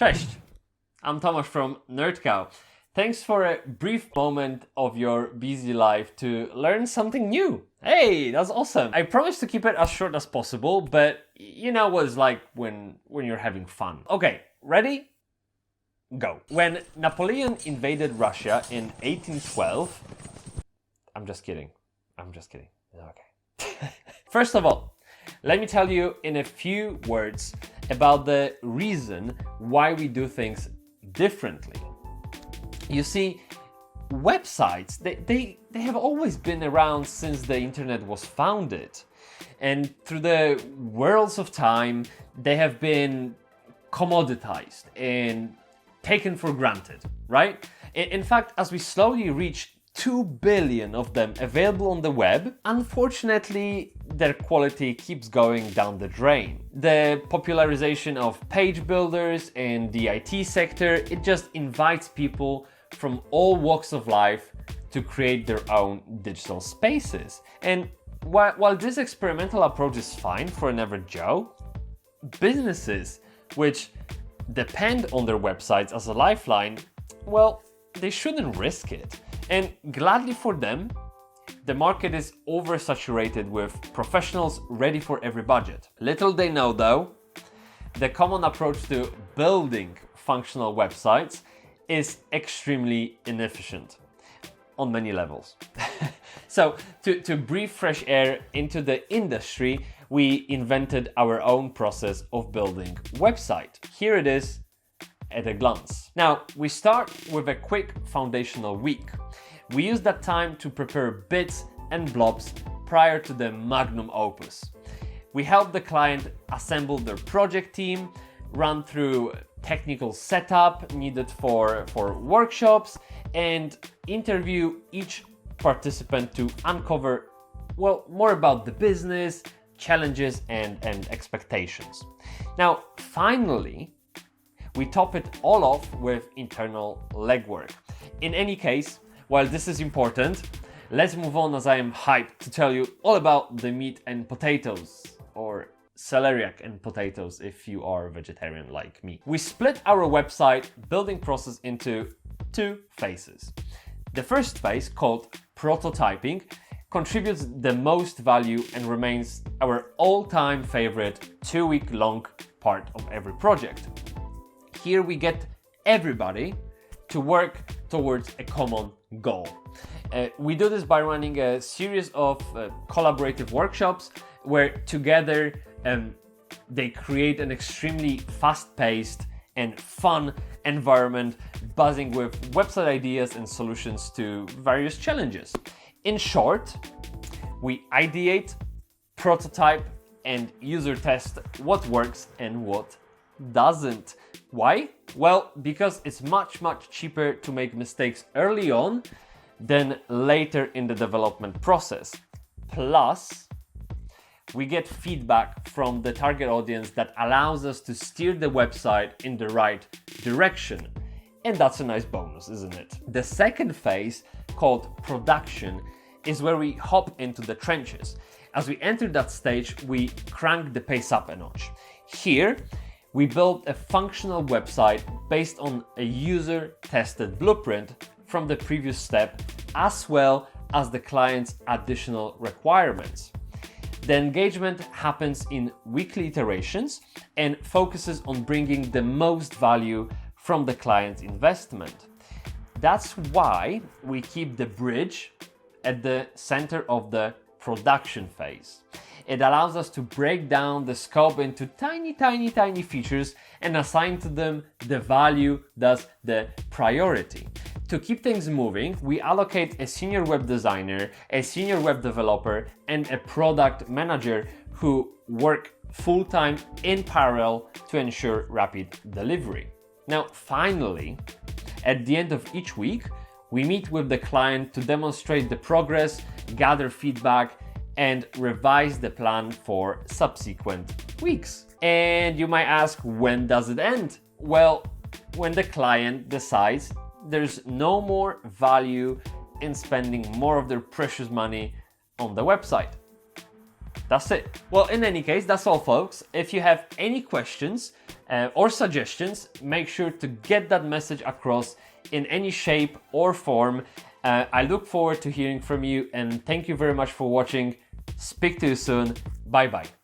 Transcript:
Cześć, I'm Tomasz from NerdCow. Thanks for a brief moment of your busy life to learn something new. Hey, that's awesome. I promise to keep it as short as possible, but you know what it's like when you're having fun. Okay, ready? Go. When Napoleon invaded Russia in 1812... I'm just kidding. Okay. First of all, let me tell you in a few words about the reason why we do things differently. You see, websites, they have always been around since the internet was founded. And through the worlds of time, they have been commoditized and taken for granted, right? In fact, as we slowly reach 2 billion of them available on the web, unfortunately, their quality keeps going down the drain. The popularization of page builders and the IT sector, it just invites people from all walks of life to create their own digital spaces. And while this experimental approach is fine for an average Joe, businesses which depend on their websites as a lifeline, well, they shouldn't risk it. And gladly for them, the market is oversaturated with professionals ready for every budget. Little they know though, the common approach to building functional websites is extremely inefficient on many levels. So to breathe fresh air into the industry, we invented our own process of building website. Here it is at a glance. Now, we start with a quick foundational week. We use that time to prepare bits and blobs prior to the magnum opus. We help the client assemble their project team, run through technical setup needed for workshops, and interview each participant to uncover, well, more about the business, challenges, and expectations. Now, finally, we top it all off with internal legwork. In any case, while this is important, let's move on as I am hyped to tell you all about the meat and potatoes, or celeriac and potatoes if you are a vegetarian like me. We split our website building process into 2 phases. The first phase, called prototyping, contributes the most value and remains our all-time favorite 2-week-long part of every project. Here we get everybody to work towards a common goal. We do this by running a series of collaborative workshops where together they create an extremely fast-paced and fun environment buzzing with website ideas and solutions to various challenges. In short, we ideate, prototype, and user test what works and what doesn't. Why? Well, because it's much cheaper to make mistakes early on than later in the development process. Plus, we get feedback from the target audience that allows us to steer the website in the right direction. And that's a nice bonus, isn't it? The second phase, called production, is where we hop into the trenches. As we enter that stage, we crank the pace up a notch. Here, we build a functional website based on a user-tested blueprint from the previous step, as well as the client's additional requirements. The engagement happens in weekly iterations and focuses on bringing the most value from the client's investment. That's why we keep the bridge at the center of the production phase. It allows us to break down the scope into tiny features and assign to them the value, thus the priority. To keep things moving, we allocate a senior web designer, a senior web developer, and a product manager who work full-time in parallel to ensure rapid delivery. Now, finally, at the end of each week, we meet with the client to demonstrate the progress, gather feedback, and revise the plan for subsequent weeks. And you might ask, when does it end? Well, when the client decides there's no more value in spending more of their precious money on the website. That's it. Well, in any case, that's all, folks. If you have any questions or suggestions, make sure to get that message across in any shape or form. I look forward to hearing from you, and thank you very much for watching. Speak to you soon. Bye bye.